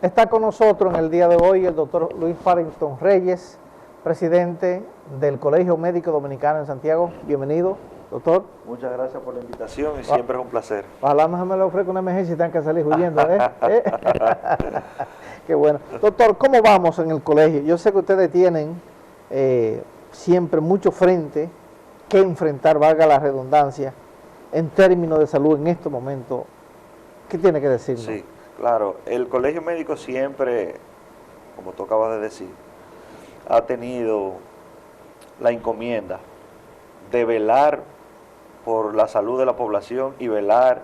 Está con nosotros en el día de hoy el doctor Luis Farrington Reyes, presidente del Colegio Médico Dominicano en Santiago. Bienvenido, doctor. Muchas gracias por la invitación y siempre es un placer. Ojalá no se me le ofrezca una emergencia y tengan que salir huyendo, Qué bueno. Doctor, ¿cómo vamos en el colegio? Yo sé que ustedes tienen siempre mucho frente que enfrentar, valga la redundancia, en términos de salud en estos momentos. ¿Qué tiene que decirnos? Sí, claro. El colegio médico siempre, como tú acabas de decir, ha tenido la encomienda de velar por la salud de la población y velar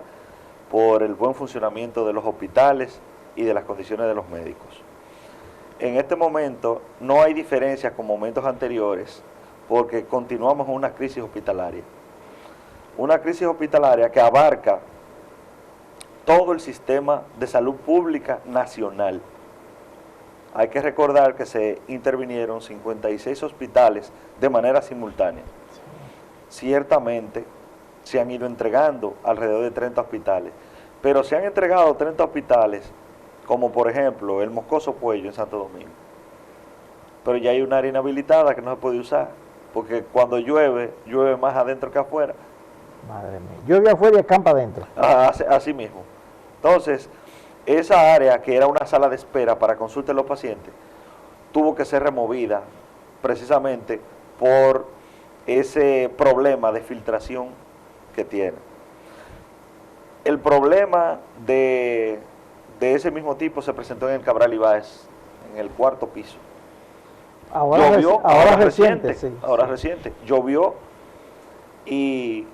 por el buen funcionamiento de los hospitales y de las condiciones de los médicos. En este momento no hay diferencias con momentos anteriores porque continuamos en una crisis hospitalaria. Una crisis hospitalaria que abarca todo el sistema de salud pública nacional. Hay que recordar que se intervinieron 56 hospitales de manera simultánea. Ciertamente se han ido entregando alrededor de 30 hospitales, pero se han entregado 30 hospitales, como por ejemplo el Moscoso Puello en Santo Domingo. Pero ya hay un área inhabilitada que no se puede usar, porque cuando llueve, llueve más adentro que afuera. Madre mía, llueve afuera y acampa adentro. Así mismo. Entonces, esa área que era una sala de espera para consulta de los pacientes, tuvo que ser removida precisamente por ese problema de filtración que tiene. El problema de ese mismo tipo se presentó en el Cabral Ibáez, en el 4º piso. Ahora reciente. Llovió y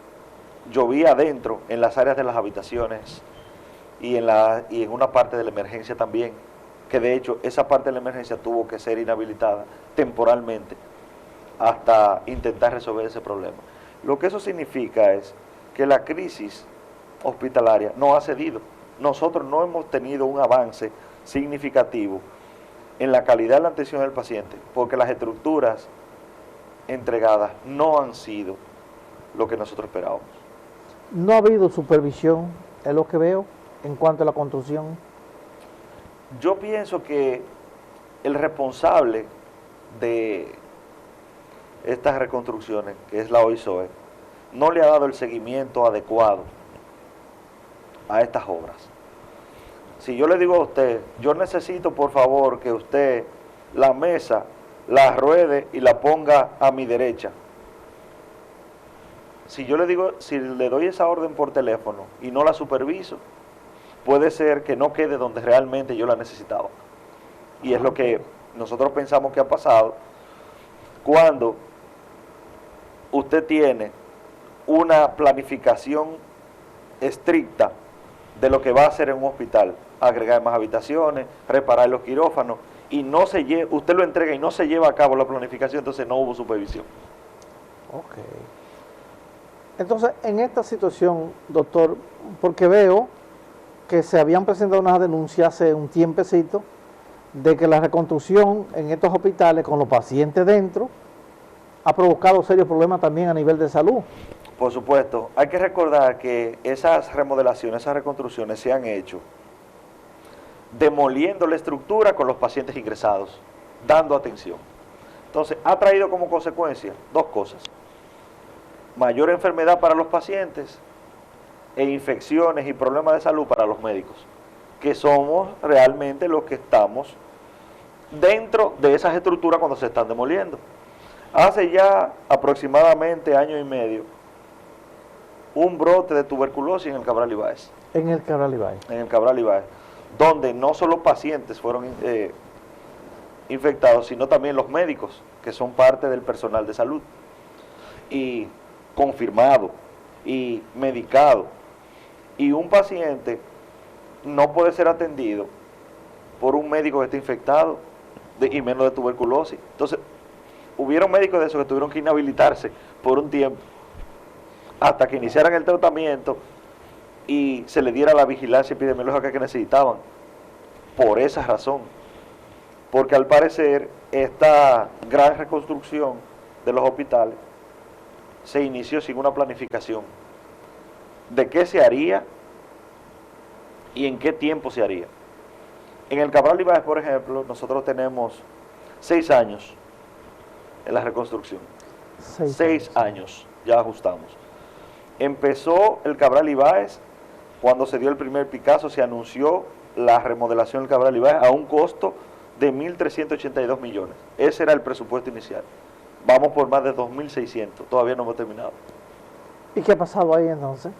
llovía adentro, en las áreas de las habitaciones y en una parte de la emergencia también, que de hecho esa parte de la emergencia tuvo que ser inhabilitada temporalmente hasta intentar resolver ese problema. Lo que eso significa es que la crisis hospitalaria no ha cedido. Nosotros no hemos tenido un avance significativo en la calidad de la atención del paciente, porque las estructuras entregadas no han sido lo que nosotros esperábamos. No ha habido supervisión, es lo que veo, en cuanto a la construcción. Yo pienso que el responsable de estas reconstrucciones, que es la OISOE, no le ha dado el seguimiento adecuado a estas obras. Si yo le digo a usted, yo necesito por favor que usted la mesa la ruede y la ponga a mi derecha. Si yo le digo, si le doy esa orden por teléfono y no la superviso, puede ser que no quede donde realmente yo la necesitaba. Y es lo que nosotros pensamos que ha pasado cuando usted tiene una planificación estricta de lo que va a hacer en un hospital, agregar más habitaciones, reparar los quirófanos, y no se usted lo entrega y no se lleva a cabo la planificación, entonces no hubo supervisión. Ok. Entonces, en esta situación, doctor, porque veo que se habían presentado unas denuncias hace un tiempecito de que la reconstrucción en estos hospitales con los pacientes dentro ha provocado serios problemas también a nivel de salud. Por supuesto, hay que recordar que esas remodelaciones, esas reconstrucciones se han hecho demoliendo la estructura con los pacientes ingresados, dando atención. Entonces, ha traído como consecuencia dos cosas: mayor enfermedad para los pacientes e infecciones y problemas de salud para los médicos, que somos realmente los que estamos dentro de esas estructuras cuando se están demoliendo. Hace ya aproximadamente año y medio, un brote de tuberculosis en el Cabral Ibáez. En el Cabral Ibáez. En el Cabral Ibáez, donde no solo pacientes fueron infectados, sino también los médicos, que son parte del personal de salud. Y confirmado y medicado. Y un paciente no puede ser atendido por un médico que esté infectado y menos de tuberculosis. Entonces, hubieron médicos de esos que tuvieron que inhabilitarse por un tiempo hasta que iniciaran el tratamiento y se le diera la vigilancia epidemiológica que necesitaban. Por esa razón, porque al parecer esta gran reconstrucción de los hospitales se inició sin una planificación de qué se haría y en qué tiempo se haría. En el Cabral Ibáez, por ejemplo, nosotros tenemos 6 años en la reconstrucción. 6 años, ya ajustamos. Empezó el Cabral Ibáez cuando se dio el primer Picasso, se anunció la remodelación del Cabral Ibáez a un costo de 1.382 millones. Ese era el presupuesto inicial. Vamos por más de 2.600, todavía no hemos terminado. ¿Y qué ha pasado ahí entonces?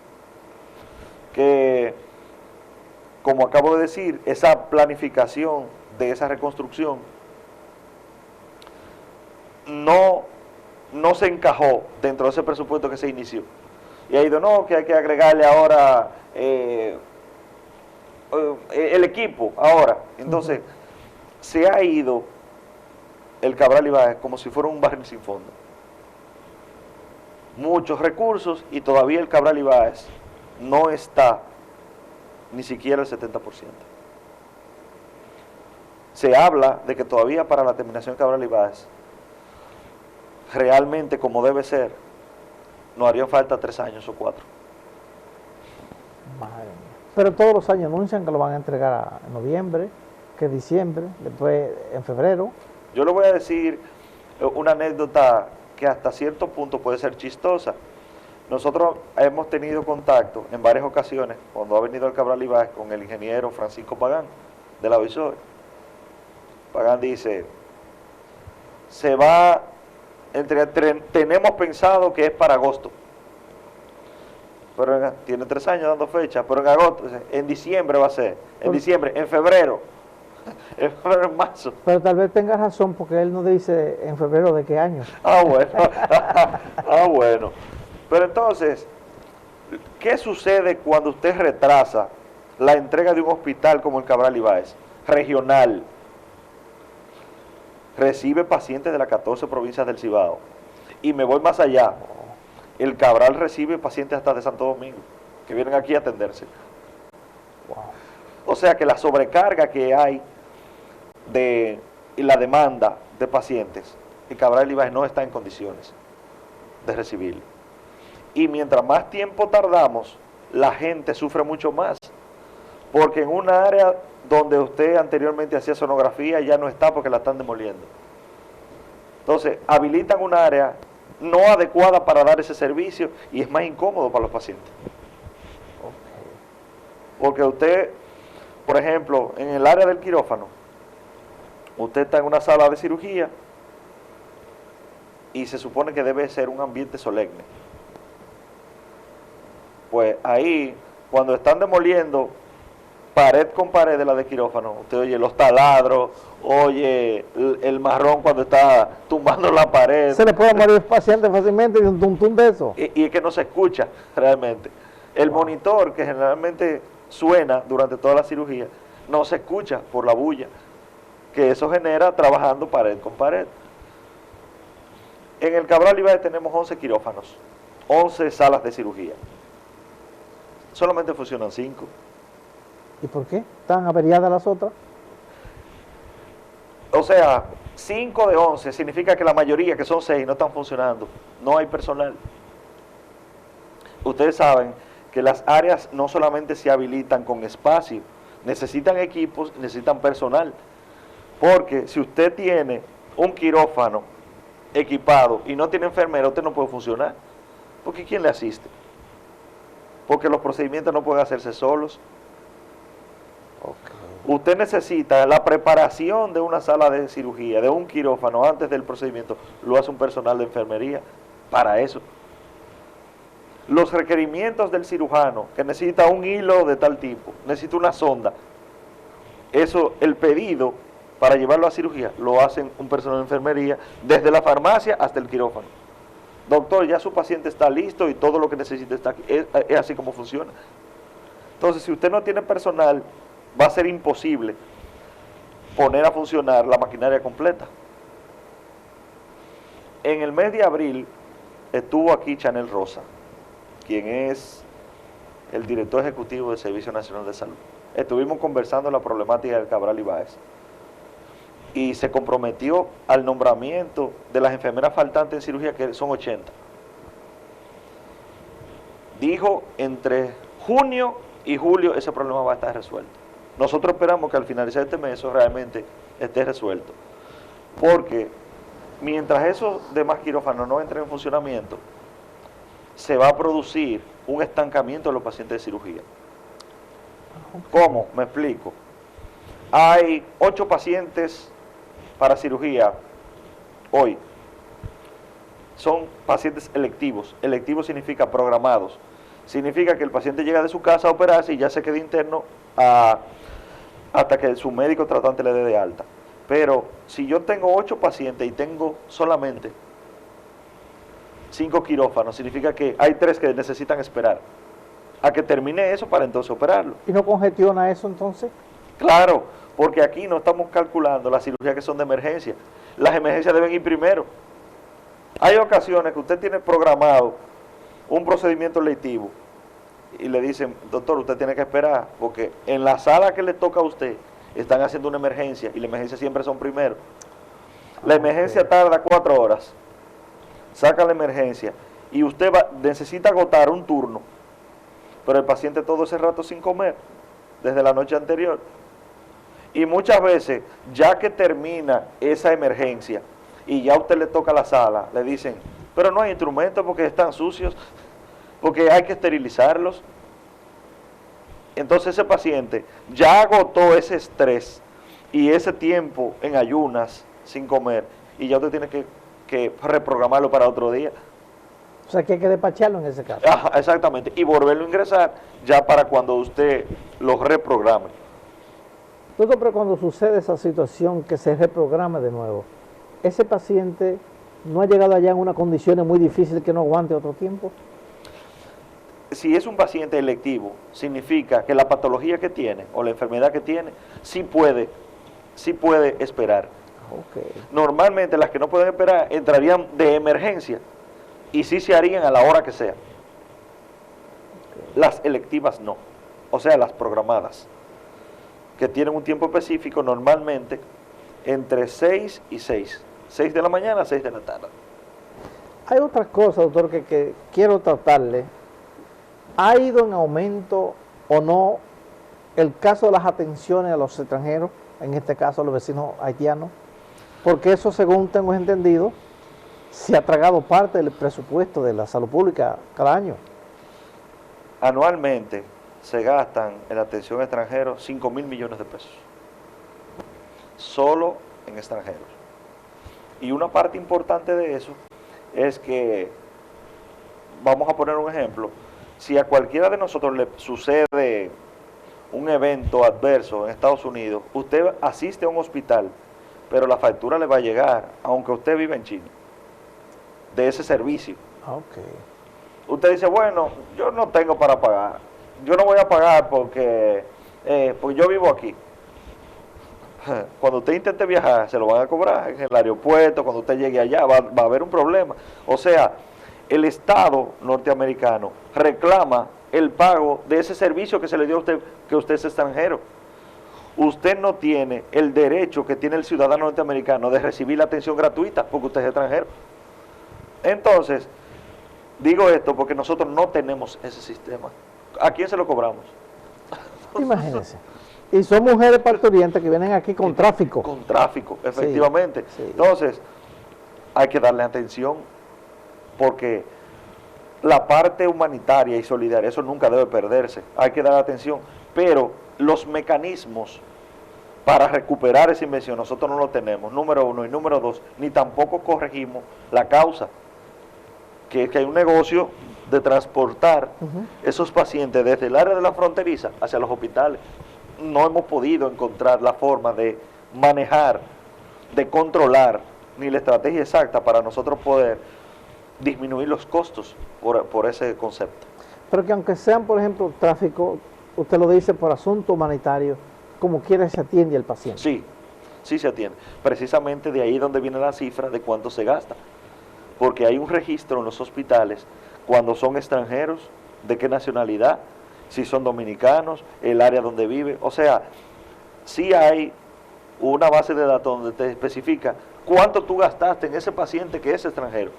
Que, como acabo de decir, esa planificación de esa reconstrucción no se encajó dentro de ese presupuesto que se inició. Y ha ido, no, que hay que agregarle ahora el equipo, ahora. Entonces, se ha ido el Cabral Ibáez como si fuera un barril sin fondo. Muchos recursos y todavía el Cabral Ibáez no está ni siquiera el 70%. Se habla de que todavía para la terminación de Cabral Ibáez, realmente como debe ser, nos harían falta 3 años o 4. Madre mía. Pero todos los años anuncian que lo van a entregar en noviembre, que en diciembre, después en febrero. Yo le voy a decir una anécdota que hasta cierto punto puede ser chistosa. Nosotros hemos tenido contacto en varias ocasiones, cuando ha venido el Cabral Ibáez, con el ingeniero Francisco Pagán, de la Visor. Pagán dice, tenemos pensado que es para agosto, pero tiene 3 años dando fecha, pero en agosto, en diciembre va a ser, en diciembre, en febrero, en marzo. Pero tal vez tenga razón porque él no dice en febrero de qué año. Bueno. Pero entonces, ¿qué sucede cuando usted retrasa la entrega de un hospital como el Cabral Ibáez, regional? Recibe pacientes de las 14 provincias del Cibao. Y me voy más allá. El Cabral recibe pacientes hasta de Santo Domingo, que vienen aquí a atenderse. O sea que la sobrecarga que hay y la demanda de pacientes, el Cabral Ibáez no está en condiciones de recibirlo. Y mientras más tiempo tardamos, la gente sufre mucho más. Porque en una área donde usted anteriormente hacía sonografía ya no está porque la están demoliendo. Entonces, habilitan un área no adecuada para dar ese servicio y es más incómodo para los pacientes. Porque usted, por ejemplo, en el área del quirófano, usted está en una sala de cirugía y se supone que debe ser un ambiente solemne. Pues ahí, cuando están demoliendo pared con pared de la de quirófano, usted oye los taladros, oye el marrón cuando está tumbando la pared. Se le puede morir el paciente fácilmente y un tum de eso. Y es que no se escucha realmente. El monitor, que generalmente suena durante toda la cirugía, no se escucha por la bulla que eso genera trabajando pared con pared. En el Cabral Ibáez tenemos 11 quirófanos, 11 salas de cirugía. Solamente funcionan 5. ¿Y por qué? ¿Están averiadas las otras? O sea, 5 de 11 significa que la mayoría, que son 6, no están funcionando. No hay personal. Ustedes saben que las áreas no solamente se habilitan con espacio, necesitan equipos, necesitan personal. Porque si usted tiene un quirófano equipado y no tiene enfermera, usted no puede funcionar. Porque ¿quién le asiste? Porque los procedimientos no pueden hacerse solos. Usted necesita la preparación de una sala de cirugía, de un quirófano antes del procedimiento, lo hace un personal de enfermería para eso. Los requerimientos del cirujano, que necesita un hilo de tal tipo, necesita una sonda, eso, el pedido para llevarlo a cirugía, lo hacen un personal de enfermería, desde la farmacia hasta el quirófano. Doctor, ya su paciente está listo y todo lo que necesita está aquí. Es así como funciona. Entonces, si usted no tiene personal, va a ser imposible poner a funcionar la maquinaria completa. En el mes de abril estuvo aquí Chanel Rosa, quien es el director ejecutivo del Servicio Nacional de Salud. Estuvimos conversando la problemática del Cabral Ibáez y se comprometió al nombramiento de las enfermeras faltantes en cirugía, que son 80. Dijo, entre junio y julio ese problema va a estar resuelto. Nosotros esperamos que al finalizar este mes eso realmente esté resuelto. Porque mientras esos demás quirófanos no entren en funcionamiento, se va a producir un estancamiento de los pacientes de cirugía. ¿Cómo? Me explico. Hay 8 pacientes para cirugía hoy. Son pacientes electivos. Electivos significa programados. Significa que el paciente llega de su casa a operarse y ya se queda interno hasta que su médico tratante le dé de alta. Pero si yo tengo 8 pacientes y tengo solamente 5 quirófanos, significa que hay 3 que necesitan esperar a que termine eso para entonces operarlo. ¿Y no congestiona eso entonces? Claro, porque aquí no estamos calculando las cirugías que son de emergencia. Las emergencias deben ir primero. Hay ocasiones que usted tiene programado un procedimiento electivo y le dicen, doctor, usted tiene que esperar, porque en la sala que le toca a usted están haciendo una emergencia y la emergencia siempre son primero. La emergencia tarda 4 horas, saca la emergencia y usted necesita agotar un turno, pero el paciente todo ese rato sin comer, desde la noche anterior. Y muchas veces, ya que termina esa emergencia y ya a usted le toca la sala, le dicen, pero no hay instrumentos porque están sucios, porque hay que esterilizarlos. Entonces ese paciente ya agotó ese estrés y ese tiempo en ayunas, sin comer, y ya usted tiene que reprogramarlo para otro día. O sea que hay que despacharlo en ese caso. Ajá, exactamente, y volverlo a ingresar ya para cuando usted lo reprograme. Doctor, pero cuando sucede esa situación que se reprograma de nuevo, ese paciente no ha llegado allá en una condición muy difícil que no aguante otro tiempo. Si es un paciente electivo, significa que la patología que tiene o la enfermedad que tiene sí puede esperar. Okay. Normalmente las que no pueden esperar entrarían de emergencia y sí se harían a la hora que sea. Okay. Las electivas no, o sea, las programadas, que tienen un tiempo específico, normalmente entre 6 y 6. 6 de la mañana a 6 de la tarde. Hay otras cosas, doctor, que quiero tratarle. ¿Ha ido en aumento o no el caso de las atenciones a los extranjeros, en este caso a los vecinos haitianos? Porque eso, según tengo entendido, se ha tragado parte del presupuesto de la salud pública cada año. Anualmente se gastan en la atención a extranjeros 5.000 millones de pesos. Solo en extranjeros. Y una parte importante de eso es que, vamos a poner un ejemplo, si a cualquiera de nosotros le sucede un evento adverso en Estados Unidos, usted asiste a un hospital, pero la factura le va a llegar, aunque usted vive en China, de ese servicio. Okay. Usted dice, bueno, yo no tengo para pagar, yo no voy a pagar porque yo vivo aquí. Cuando usted intente viajar, se lo van a cobrar en el aeropuerto, cuando usted llegue allá va a haber un problema. O sea, el Estado norteamericano reclama el pago de ese servicio que se le dio a usted, que usted es extranjero. Usted no tiene el derecho que tiene el ciudadano norteamericano de recibir la atención gratuita porque usted es extranjero. Entonces, digo esto porque nosotros no tenemos ese sistema. ¿A quién se lo cobramos? Imagínense. Y son mujeres parturientas que vienen aquí con tráfico. Con tráfico, efectivamente. Sí, sí. Entonces, hay que darle atención porque la parte humanitaria y solidaria, eso nunca debe perderse. Hay que dar atención. Pero los mecanismos para recuperar esa inversión nosotros no lo tenemos, número 1. Y número 2, ni tampoco corregimos la causa, que es que hay un negocio de transportar esos pacientes desde el área de la fronteriza hacia los hospitales. No hemos podido encontrar la forma de manejar, de controlar, ni la estrategia exacta para nosotros poder disminuir los costos por ese concepto. Pero que aunque sean, por ejemplo, tráfico, usted lo dice por asunto humanitario, como quiera se atiende al paciente. Sí, sí se atiende. Precisamente de ahí donde viene la cifra de cuánto se gasta. Porque hay un registro en los hospitales cuando son extranjeros, de qué nacionalidad, si son dominicanos, el área donde vive. O sea, sí hay una base de datos donde te especifica cuánto tú gastaste en ese paciente que es extranjero.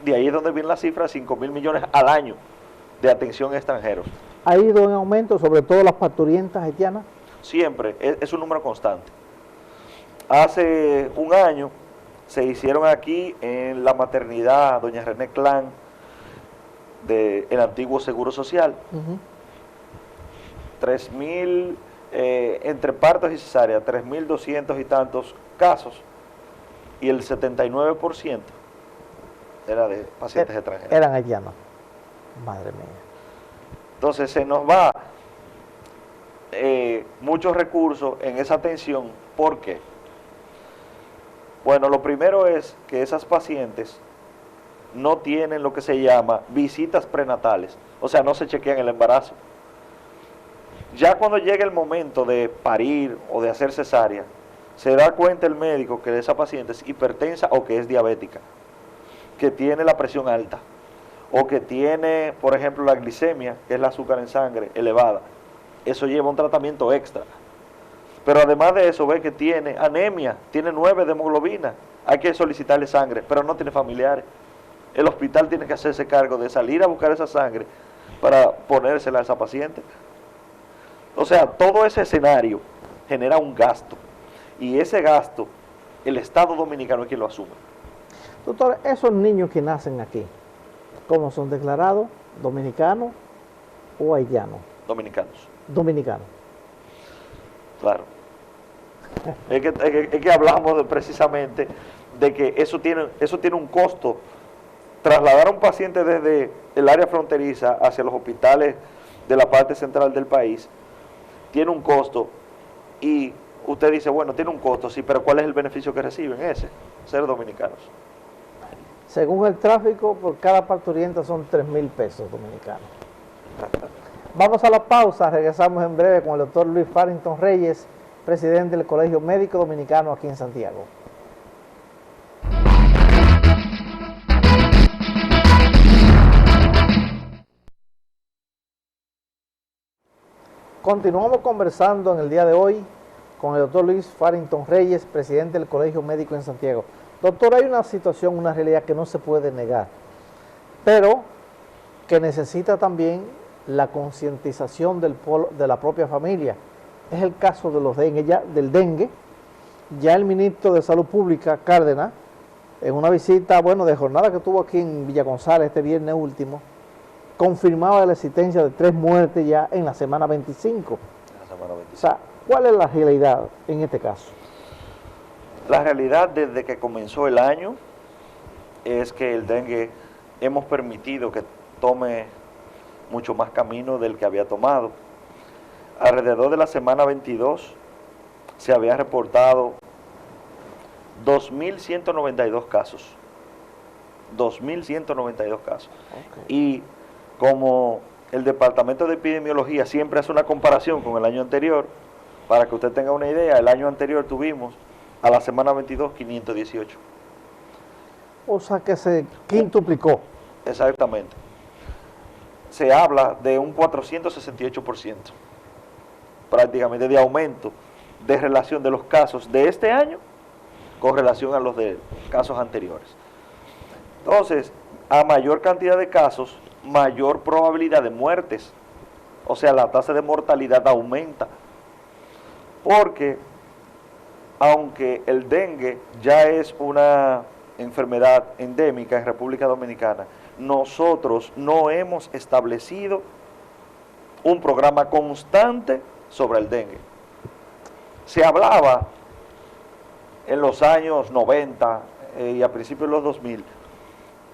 De ahí es donde viene la cifra de 5.000 millones al año de atención a extranjeros. ¿Ha ido en aumento, sobre todo las parturientas haitianas? siempre, es un número constante. Hace un año se hicieron aquí en la maternidad Doña René Clan del antiguo Seguro Social, 3.000, entre partos y cesárea, 3.200 y tantos casos, y el 79% era de pacientes extranjeros. Eran haitianos. Madre mía. Entonces se nos va muchos recursos en esa atención. ¿Por qué? Bueno, lo primero es que esas pacientes no tienen lo que se llama visitas prenatales, o sea, no se chequean el embarazo. Ya cuando llega el momento de parir o de hacer cesárea, se da cuenta el médico que esa paciente es hipertensa o que es diabética, que tiene la presión alta, o que tiene, por ejemplo, la glicemia, que es el azúcar en sangre, elevada. Eso lleva un tratamiento extra. Pero además de eso, ve que tiene anemia, tiene 9 de hemoglobina, hay que solicitarle sangre, pero no tiene familiares. El hospital tiene que hacerse cargo de salir a buscar esa sangre para ponérsela a esa paciente. O sea, todo ese escenario genera un gasto, y ese gasto, el Estado Dominicano es quien lo asume. Doctor, esos niños que nacen aquí, ¿cómo son declarados? ¿Dominicanos o haitianos? Dominicanos. Dominicanos. Claro. Es que hablamos precisamente de que eso tiene un costo. Trasladar a un paciente desde el área fronteriza hacia los hospitales de la parte central del país tiene un costo, y usted dice, bueno, tiene un costo, sí, pero ¿cuál es el beneficio que reciben? Ser dominicanos. Según el tráfico, por cada parturienta son 3.000 pesos dominicanos. Vamos a la pausa, regresamos en breve con el doctor Luis Farrington Reyes, presidente del Colegio Médico Dominicano aquí en Santiago. Continuamos conversando en el día de hoy con el doctor Luis Farrington Reyes, presidente del Colegio Médico en Santiago. Doctor, hay una situación, una realidad que no se puede negar, pero que necesita también la concientización de la propia familia. Es el caso de los dengue, del dengue. Ya el ministro de Salud Pública, Cárdenas, en una visita, de jornada que tuvo aquí en Villa González este viernes último, confirmaba la existencia de 3 muertes ya en la semana 25. O sea, ¿cuál es la realidad en este caso? La realidad desde que comenzó el año es que el dengue hemos permitido que tome mucho más camino del que había tomado. Alrededor de la semana 22 se había reportado 2.192 casos. 2.192 casos. Okay. Y como el Departamento de Epidemiología siempre hace una comparación con el año anterior, para que usted tenga una idea, el año anterior tuvimos a la semana 22 518. O sea que se quintuplicó. Exactamente. Se habla de un 468% prácticamente de aumento de relación de los casos de este año con relación a los de casos anteriores. Entonces, a mayor cantidad de casos, mayor probabilidad de muertes. O sea, la tasa de mortalidad aumenta. Porque, aunque el dengue ya es una enfermedad endémica en República Dominicana, nosotros no hemos establecido un programa constante sobre el dengue. Se hablaba en los años 90 y a principios de los 2000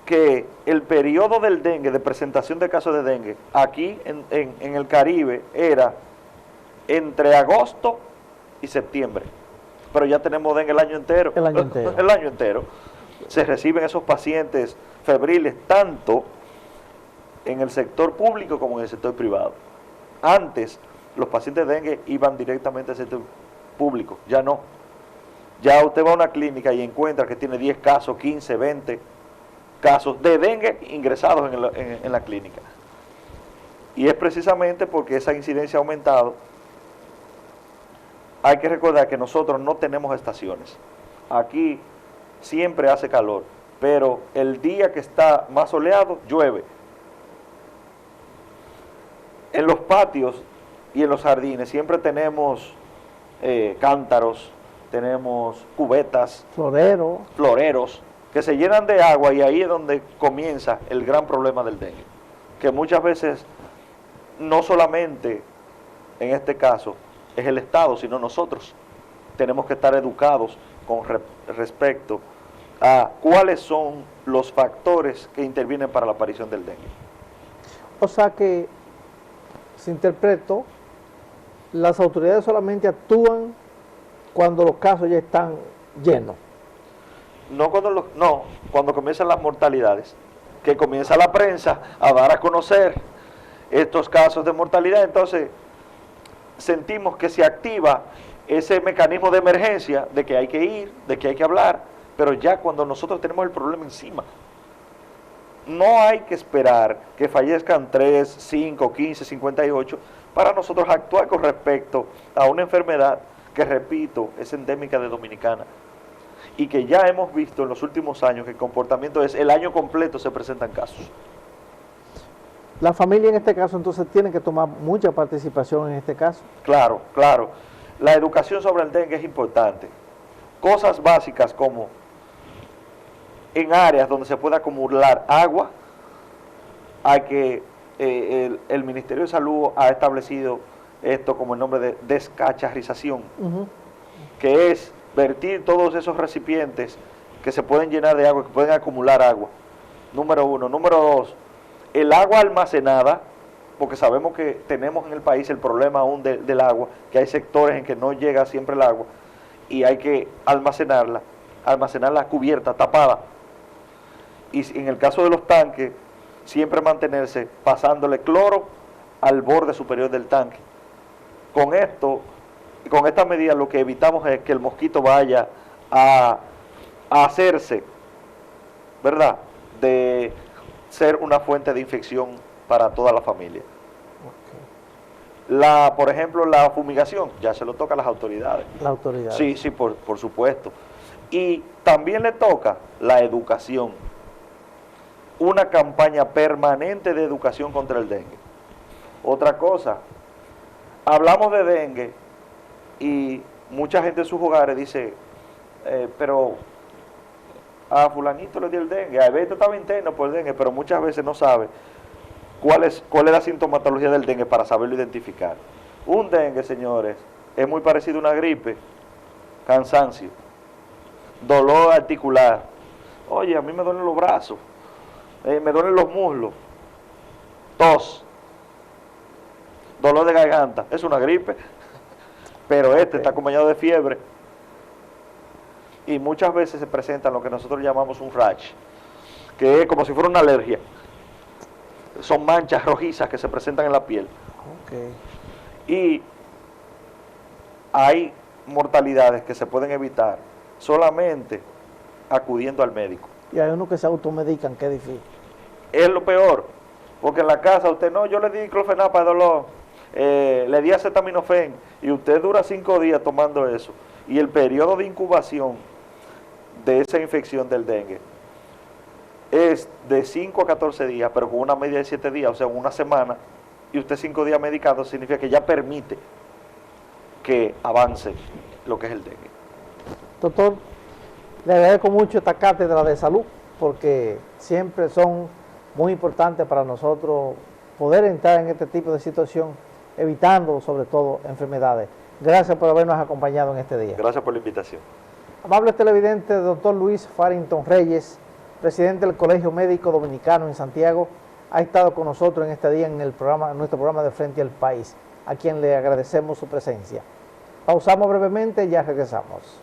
que el periodo del dengue, de presentación de casos de dengue, aquí en el Caribe era entre agosto y septiembre. Pero ya tenemos dengue el año entero. El año entero. El año entero. Se reciben esos pacientes febriles tanto en el sector público como en el sector privado. Antes, los pacientes de dengue iban directamente al sector público, ya no. Ya usted va a una clínica y encuentra que tiene 10 casos, 15, 20 casos de dengue ingresados en la clínica. Y es precisamente porque esa incidencia ha aumentado. Hay que recordar que nosotros no tenemos estaciones. Aquí siempre hace calor, pero el día que está más soleado, llueve. En los patios y en los jardines siempre tenemos cántaros, tenemos cubetas, floreros, que se llenan de agua, y ahí es donde comienza el gran problema del dengue, que muchas veces no solamente en este caso es el Estado, sino nosotros tenemos que estar educados con respecto a cuáles son los factores que intervienen para la aparición del dengue. O sea que, si interpreto, las autoridades solamente actúan cuando los casos ya están llenos. No cuando comienzan las mortalidades, que comienza la prensa a dar a conocer estos casos de mortalidad, entonces sentimos que se activa ese mecanismo de emergencia de que hay que ir, de que hay que hablar, pero ya cuando nosotros tenemos el problema encima. No hay que esperar que fallezcan 3, 5, 15, 58 para nosotros actuar con respecto a una enfermedad que, repito, es endémica de Dominicana y que ya hemos visto en los últimos años que el comportamiento es el año completo se presentan casos. La familia en este caso entonces tiene que tomar mucha participación en este caso. Claro, claro. La educación sobre el dengue es importante. Cosas básicas como en áreas donde se pueda acumular agua, hay que el Ministerio de Salud ha establecido esto como el nombre de descacharrización, que es vertir todos esos recipientes que se pueden llenar de agua, que pueden acumular agua. Número 1. Número 2, el agua almacenada, porque sabemos que tenemos en el país el problema aún del agua, que hay sectores en que no llega siempre el agua, y hay que almacenarla cubierta, tapada. Y en el caso de los tanques, siempre mantenerse pasándole cloro al borde superior del tanque. Con esta medida lo que evitamos es que el mosquito vaya a hacerse, ¿verdad?, de ser una fuente de infección para toda la familia. Por ejemplo, la fumigación, ya se lo toca a las autoridades. La autoridad. Sí, por supuesto. Y también le toca la educación. Una campaña permanente de educación contra el dengue. Otra cosa, hablamos de dengue y mucha gente en sus hogares dice, pero a fulanito le dio el dengue, a Beto estaba interno por el dengue, pero muchas veces no sabe cuál es la sintomatología del dengue para saberlo identificar. Un dengue, señores, es muy parecido a una gripe: cansancio, dolor articular. Oye, a mí me duelen los brazos, me duelen los muslos, tos, dolor de garganta. Es una gripe, pero está acompañado de fiebre. Y muchas veces se presenta lo que nosotros llamamos un rash, que es como si fuera una alergia. Son manchas rojizas que se presentan en la piel. Y hay mortalidades que se pueden evitar solamente acudiendo al médico. Y hay unos que se automedican, que es difícil. Es lo peor, porque en la casa usted, no, yo le di diclofenac para el dolor, le di acetaminofén, y usted dura 5 días tomando eso, y el periodo de incubación de esa infección del dengue es de 5 a 14 días, pero con una media de 7 días, o sea, una semana, y usted 5 días medicando, significa que ya permite que avance lo que es el dengue. Doctor, le agradezco mucho esta cátedra de salud, porque siempre son muy importantes para nosotros poder entrar en este tipo de situación, evitando sobre todo enfermedades. Gracias por habernos acompañado en este día. Gracias por la invitación. Amables televidentes, doctor Luis Farrington Reyes, presidente del Colegio Médico Dominicano en Santiago, ha estado con nosotros en este día en nuestro programa de Frente al País, a quien le agradecemos su presencia. Pausamos brevemente y ya regresamos.